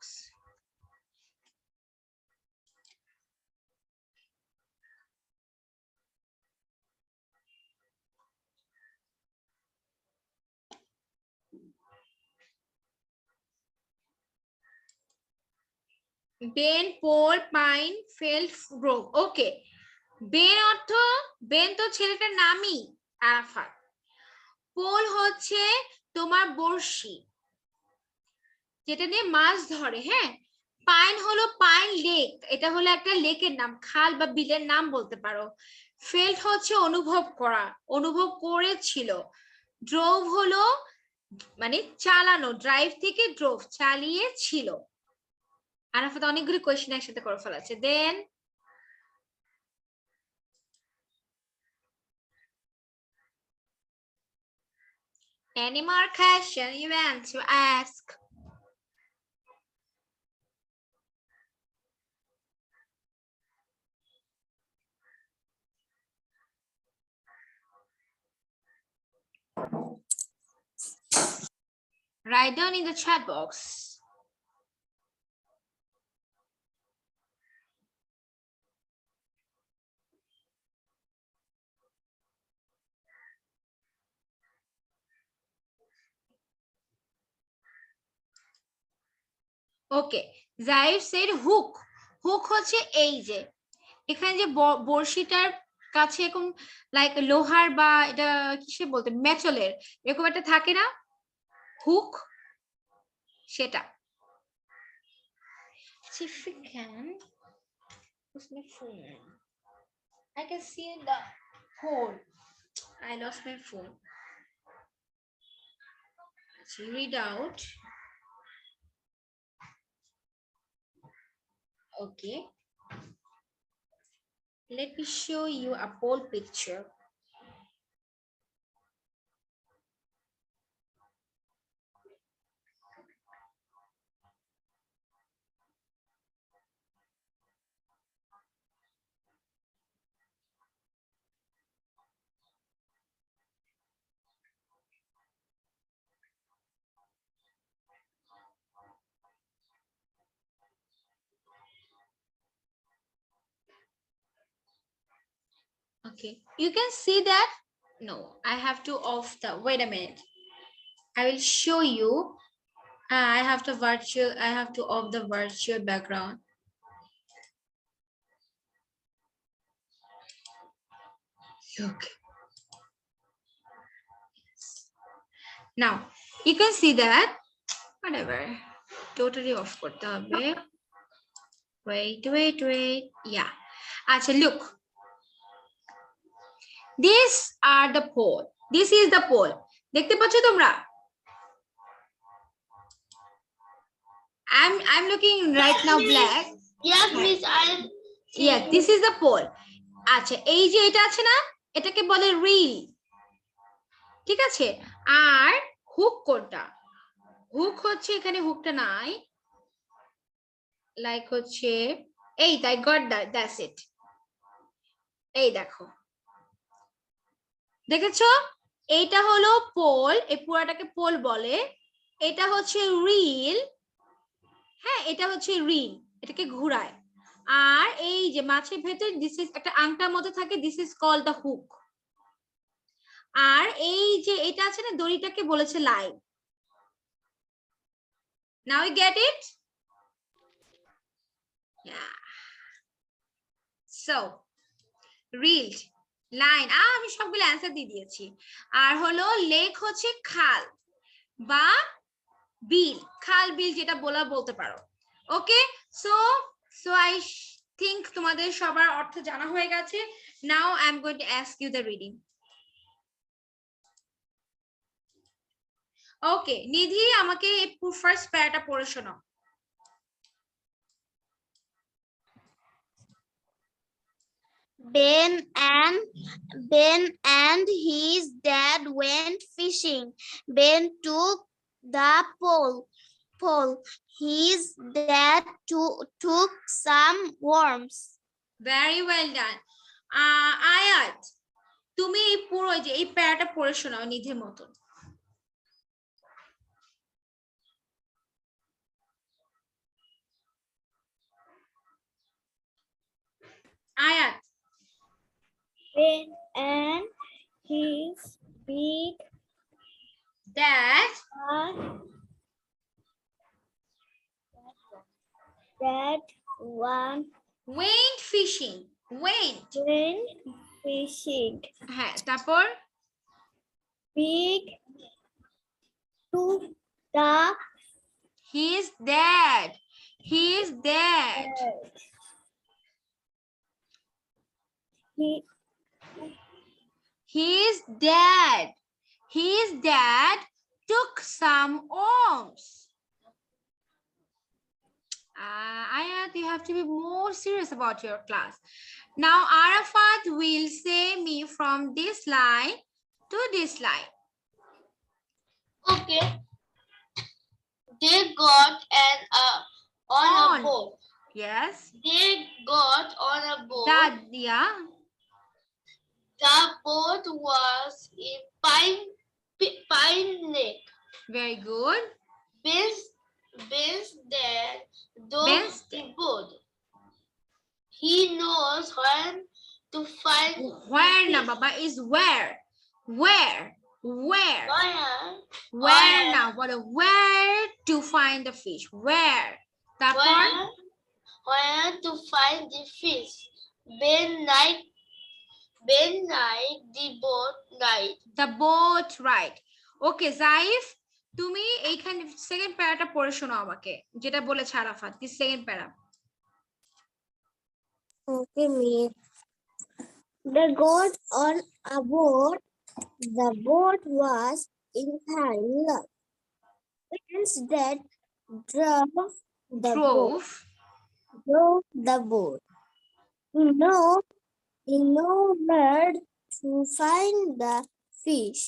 Ben, pole, pine, field, grove. Okay. Ben অর্থ, Ben তো ছেলেটার নামই আরাফাত। পোল হচ্ছে তোমার বড়শি, যেটা দিয়ে মাছ ধরে, হ্যাঁ। পাইন হলো পাইন লেক, এটা হলো একটা লেকের নাম, খাল বা বিলের নাম বলতে পারো। ফেল্ট হচ্ছে অনুভব করা, অনুভব করেছিল। ড্রোভ হলো মানে চালানো, ড্রাইভ থেকে ড্রোভ, চালিয়েছিল। আরাফাত অনেকগুলো কোয়েশ্চেন একসাথে করে ফেলাচ্ছে। দেন any more question you want to ask? Write down in the chat box. Okay, Zair said hook. Hook হচ্ছে এই যে এখানে যে বড়শিটার কাছে এরকম লাইক লোহার বা এটা কিসে বলতে, মেটালের এরকম একটা থাকে না হুক, সেটা। If we can, where's my phone? I can see the hole. I lost my phone. Let's read out. Okay. Let me show you a pole picture. Okay, you can see that No, I have to off the, wait a minute, I will show you. I have to off the virtual background. Look, now you can see that whatever totally off korte hobe. Wait, yeah, acha, look, these are the pole, this is the pole, দেখতে পাচ্ছ তোমরা? I'm looking right now black. Yes, Miss, I Yeah, this is the pole. আচ্ছা, এই যে এটা আছে না, এটাকে বলে রিল, ঠিক আছে? আর হুক কোনটা? হুক হচ্ছে, এখানে হুকটা নাই, লাইক হচ্ছে এই, তাই গট দ্যাটস ইট। এই দেখো, দেখেছো? এইটা হলো পোল, এই পুরাটাকে পোল বলে। এটা হচ্ছে রিল, হ্যাঁ, এটা হচ্ছে রিল, এটাকে ঘুরায়। আর এই যে মাছের ভেতর দিস ইজ একটা আংটার মতো থাকে, this is call the hook. আর এই যে এটা আছে না, দড়িটাকে বলেছে line. Now you get it? Yeah. So, reeled, line, আমি সবগুলো অ্যান্সার দিয়ে দিয়েছি। আর হলো লেক হচ্ছে খাল বা বিল, খাল বিল যেটা বলতে পারো। ওকে, সো আই থিংক তোমাদের সবার অর্থ জানা হয়ে গেছে। Now I am going to ask you the reading. Okay, Nidhi আমাকে ফার্স্ট প্যারাটা পড়ে শোনাও। Ben and his dad went fishing. Ben took the pole. His dad took some worms. Very well done. আয়াত, তুমি এই পুরো যে এই প্যারাটা পড়ে শোনাও নিধির মতন। আয়াত, Ben and his big dad went fishing. went, fishing. হ্যাঁ, তারপর Big took the his dad his dad took some worms. Ayat, you have to be more serious about your class. Now Arafat will say me from this line to this line. Okay. They got on a boat. Yes. They got on a boat. Yeah. The boat was in Pine Lake. Very good. Ben's dad drove the boat. He knows when to find where na baba is where now where to find the fish, where to find the fish. Ben night the boat right. Okay, Zaif, তুমি এইখানে second প্যারাটা পড়ে শোনাও আমাকে, যেটা বলেছে আরাফাত, কি second প্যারা? Okay, miss. They got on a boat. The boat was in Pine Lake. Ben's dad drove the boat. He know where to find the fish.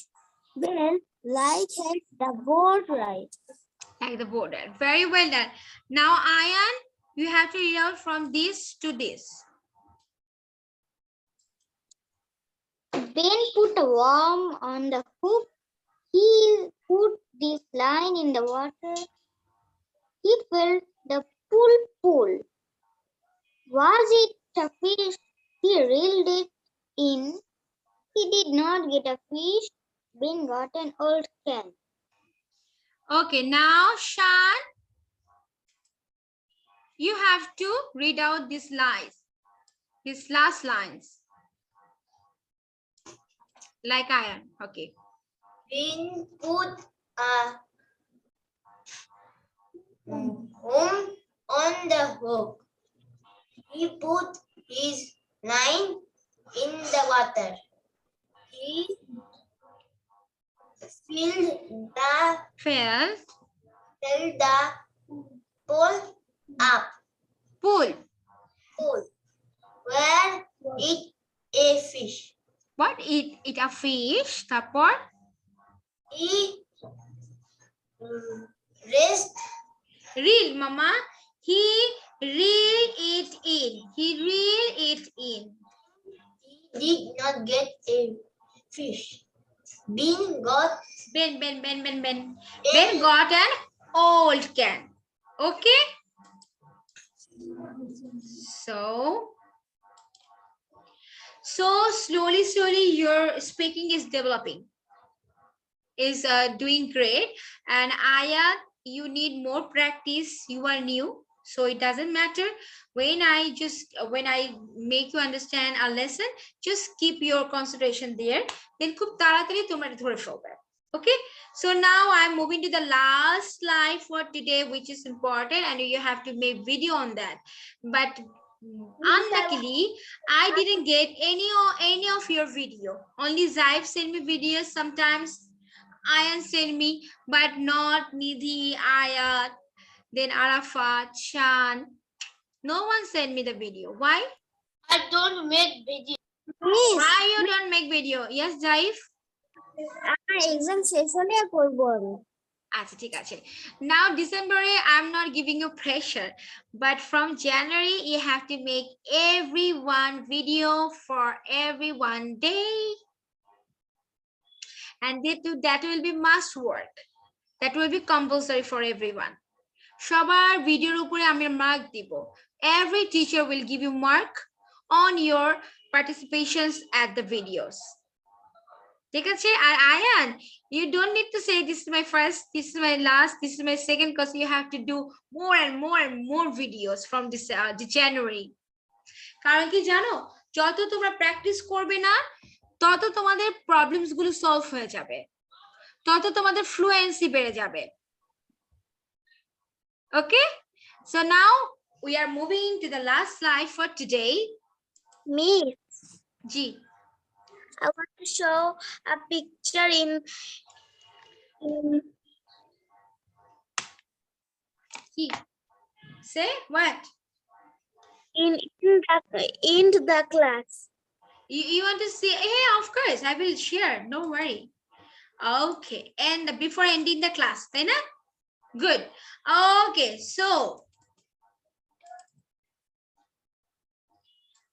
Ben liked the boat ride. Like the boat ride. Very well done. Now Ayan, you have to read out from this to this. Ben put a worm on the hook. He put this line in the water. He filled the pool. Was it a fish? He reeled it in. He did not get a fish. Bean got an old can. Okay, now Shan, you have to read out these lines, these last lines. Like I am. Okay. Bean put a home on the hook. He put his line in the water. He filled Fill. the pole up. Pull. Where it a fish. What? Eat a fish. Tapor. He raised Reel, mama. He reel it in. He reel it in. He did not get a fish. Bean got Ben got an old can. Okay. So slowly your speaking is developing, is doing great. And Aya, you need more practice. You are new, so it doesn't matter. When I make you understand a lesson, just keep your concentration there. Then খুব তাড়াতাড়ি তোমরা এটা ধরে ফেলবে. Okay, so now I'm moving to the last slide for today, which is important, and you have to make video on that. But unluckily, I didn't get any of your video. Only Zaif sent me videos. Sometimes Ayan sent me, but not Nidhi, Ayat, then Arafat, Shan. No one sent me the video. Why? I don't make video. Why you don't make video? Yes, Zaif? Exam session করবো আমি। আচ্ছা ঠিক আছে। Now December I'm not giving you pressure, but from January you have to make every one video for every one day. And that will be must work. That will be compulsory for everyone. সবার ভিডিওর উপরে আমি mark দিব. Every teacher will give you mark on your participations at the videos. ঠিক আছে? আর Ayan, you don't need to say this is my first, this is my last, this is my second, because you have to do more and more videos from this January. কারণ কি জানো, যত তোমরা practice করবে না, তত তোমাদের problems গুলো সলভ হয়ে যাবে, তত তোমাদের ফ্লুয়েন্সি বেড়ে যাবে। Okay, so now we are moving to the last slide for today. Miss, Ji, I want to show a picture in Ji. Say what? in the class. You want to see? Hey, of course, I will share. Don't worry. Okay, and before ending the class, right? Good. Okay, so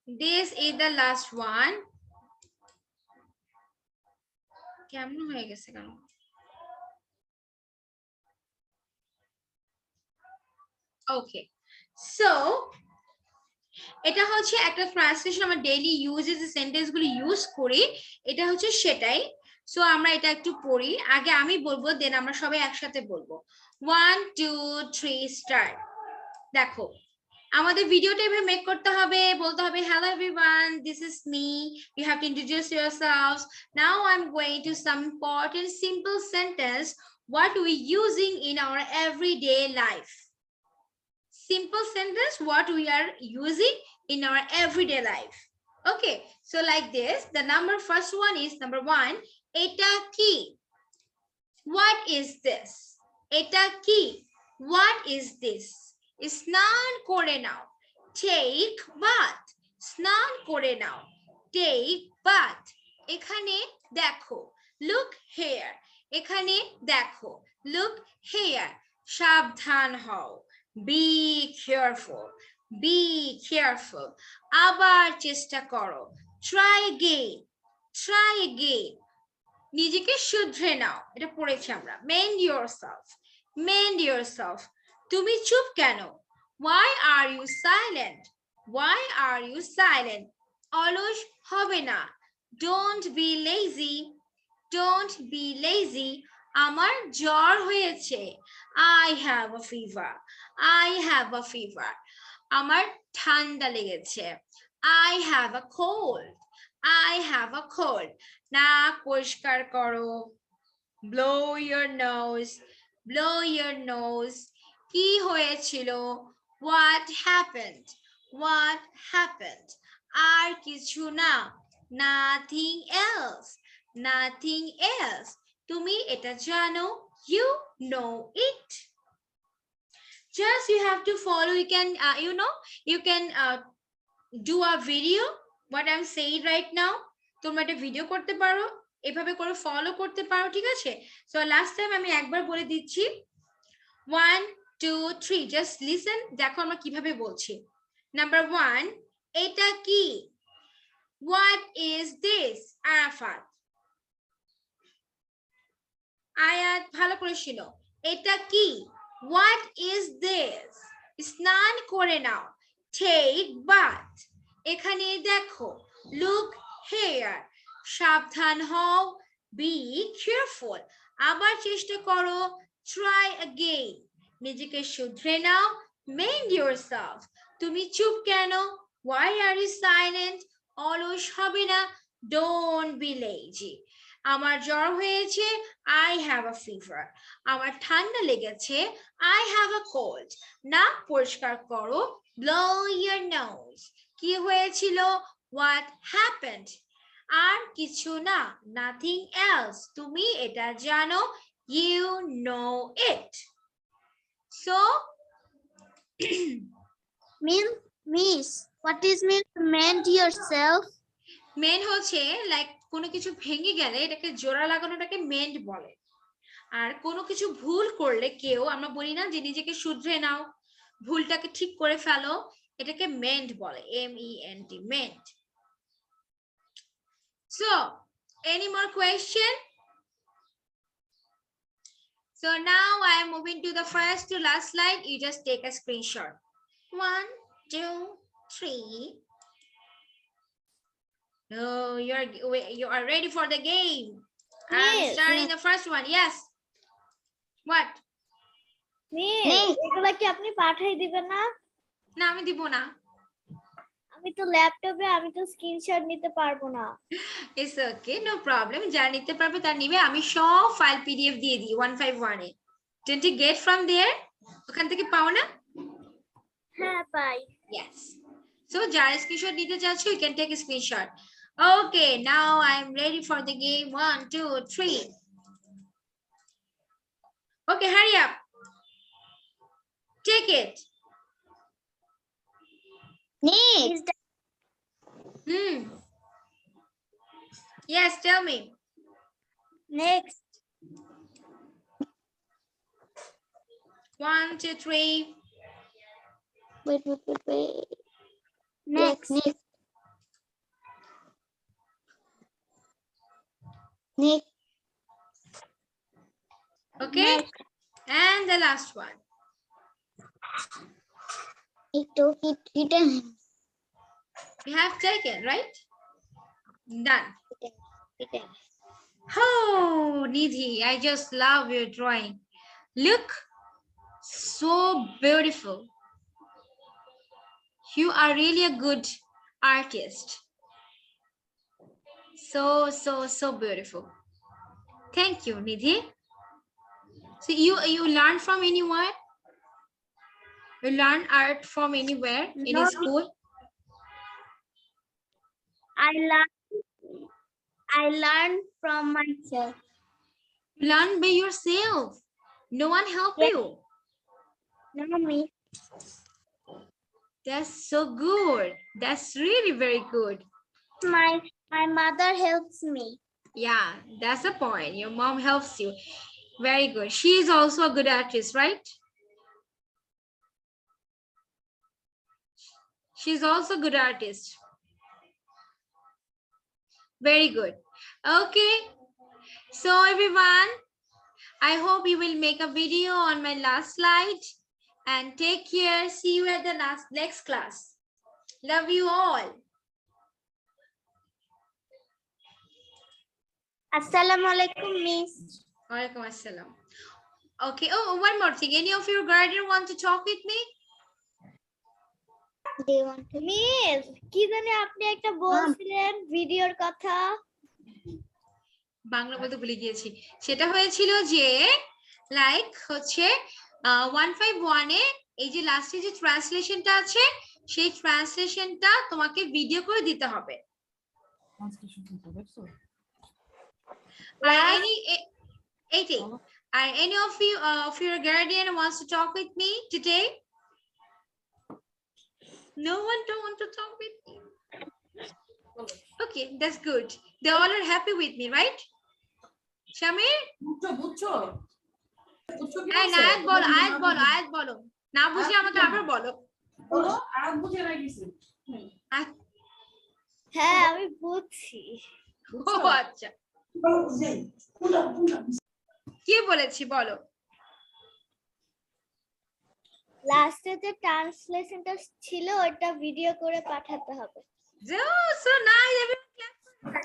this is the last one. কেমন হয়ে গেছে কেন? Okay, so এটা হচ্ছে একটা translation, আমরা daily ইউজে যে sentence গুলো ইউজ করি, এটা হচ্ছে সেটাই। সো আমরা এটা একটু পড়ি। আগে আমি বলবো, দেন আমরা সবাই একসাথে বলবো। 1 2 3 স্টার্ট। দেখো, আমাদের ভিডিওটা এভাবে মেক করতে হবে, বলতে হবে hello everyone, this is me, you have to introduce yourselves. Now I'm going to some important simple sentence what we using in our everyday life. Simple sentence what we are using in our everyday life. Okay, so like this, the first one is number 1, eta ki. What is this? Eta ki. What is this? স্নান করে নাও। Take bath. স্নান করে নাও। Take bath. এখানে দেখো। Look here. এখানে দেখো। Look here. সাবধান হও। Be careful. Be careful. আবার চেষ্টা করো। Try again. Try again. নিজেকে শুধরে নাও। এটা পড়েছি আমরা। Mend yourself. Mend yourself. তুমি চুপ কেন? Why are you silent? Why are you silent? অলস হবে না। Don't be lazy. Don't be lazy. আমার জ্বর হয়েছে। I have a fever. I have a fever. আমার ঠান্ডা লেগেছে। I have a cold. I have a cold. নাক পরিষ্কার করো। Blow your nose. Blow your nose. কি হয়েছিল? What happened? What happened? আর কিছু না। Nothing else. Nothing else. তুমি এটা জানো? You know it. Just you have to follow. You can, you can do a video. What I'm saying right now. তোমরা একটা video করতে পারো। এভাবে করে ফলো করতে পারো, ঠিক আছে? সো লাস্ট টাইম আমি একবার বলে দিচ্ছি। 1 2 3 জাস্ট লিসেন, দেখো আমরা কিভাবে বলছি। নাম্বার 1, এটা কি? What is this? আরাফাত। আয়াত ভালো করে শোনো। এটা কি? What is this? স্নান করে নাও। Take bath. এখানে দেখো। Look here. সাবধান হও। Be careful. আবার চেষ্টা করো। Try again. নিজেকে শুধরে নাও। Mend yourself. তুমি চুপ কেন? Why are you silent? অলস হবে না। Don't be lazy. আমার জ্বর হয়েছে। I have a fever. আমার ঠান্ডা লেগেছে। I have a cold. নাক পরিষ্কার করো। Blow your nose. কি হয়েছিল? What happened? আর কিছু না। Nothing else. তুমি এটা জানো। You know it. So, Miss, what is mean to mend yourself? mend হচ্ছে লাইক কোনো কিছু ভেঙে গেলে এটাকে জোড়া লাগানোটাকে mend বলে। আর কোনো কিছু ভুল করলে কেউ আমরা বলি না যে নিজেকে শুধরে নাও, ভুলটাকে ঠিক করে ফেলো, এটাকে mend বলে। MENT, mend. So, any more question? So now I am moving to the first to last slide. You just take a screenshot. 1 2 3. No, you are ready for the game. I'm Yes, starting the first one. Yes. What? Miss, এগুলা কি আপনি পাঠিয়ে দিবেন না? না আমি দিব না। আমি তো ল্যাপটপে আমি তো স্ক্রিনশট নিতে পারবো না। It's okay, no problem. যা নিতে পারবে তা নিবে। আমি সব ফাইল PDF দিয়ে দিই 151 এ। Didn't you get from there? ওখান থেকে পাও না? হ্যাঁ পাই। Yes. So যারা স্ক্রিনশট নিতে চাচ্ছো, you can take a screenshot. Okay, now I'm ready for the game. 1 2 3. Okay, hurry up. Take it. Next. Yes, tell me. Next. 1 2 3. Wait. Next. Okay. Next. And the last one. Hidden. You have taken, right? Done. Oh, Nidhi, I just love your drawing. Look, so beautiful. You are really a good artist. So beautiful. Thank you, Nidhi. So you learn from anywhere? You learn art from anywhere in No. school? I learned from myself. You learn by yourself. No one help Yes. you. No, Miss. That's so good. That's really very good. My mother helps me. Yeah, that's the point. Your mom helps you. Very good. She is also a good artist, right? She's also a good artist. Very good. Okay. So everyone, I hope you will make a video on my last slide. And take care. See you at the next class. Love you all. Assalamualaikum, Miss. Walaikum assalam. Okay. Oh, one more thing. Any of your guardian want to talk with me? They want to. Miss, কি জানি আপনি একটা বলছিলেন ভিডিওর কথা? বাংলা বলতে ভুলে গিয়েছি। সেটা হয়েছিল যে লাইক হচ্ছে 151 এ এই যে লাস্টে যে ট্রান্সলেশনটা আছে সেই ট্রান্সলেশনটা তোমাকে ভিডিও করে দিতে হবে। আর এইটাই। আর any of you of your guardian wants to talk with me today? No one don't want to talk with me. Okay, that's good. They all are happy with me, right? Shamir? এই আয়াত বলো না বুঝলে আমাকে আবার বলো। হ্যাঁ আমি বুঝছি। ও আচ্ছা, কি বলেছি বলো। লাস্টে যে ট্রান্সলেশনটা ছিল ওটা ভিডিও করে পাঠাতে হবে। So nice, everyone clap for her.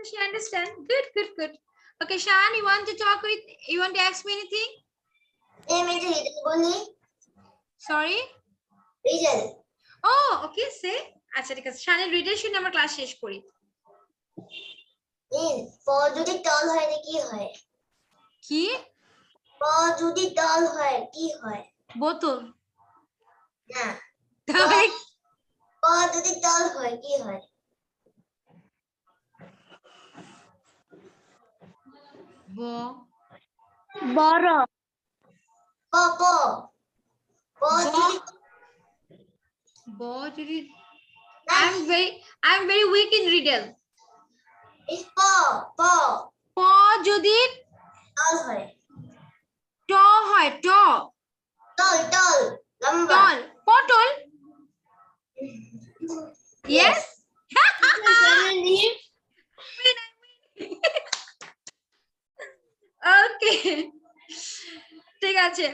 She understand. Good. Okay, Shan, you want to ask me anything? Sorry? Riddle. Oh, okay, say. আচ্ছা ঠিক আছে, শানের রিডার শুনে আমরা ক্লাস শেষ করি। প যদি তল হয় কি হয়? কি? প যদি তল হয় কি হয়? বোতল। না। তাহলে প যদি তল হয় কি হয়? বড়। প প প যদি I'm very weak in riddle. is প প যদি তল হয়। ট হয় ট। তল লম্বা। তল পটল। Yes. Okay. ঠিক আছে।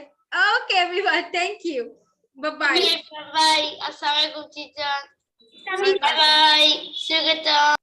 Okay everyone, thank you. Bye bye. Bye. Assalamualaikum teacher. Bye bye. See you later.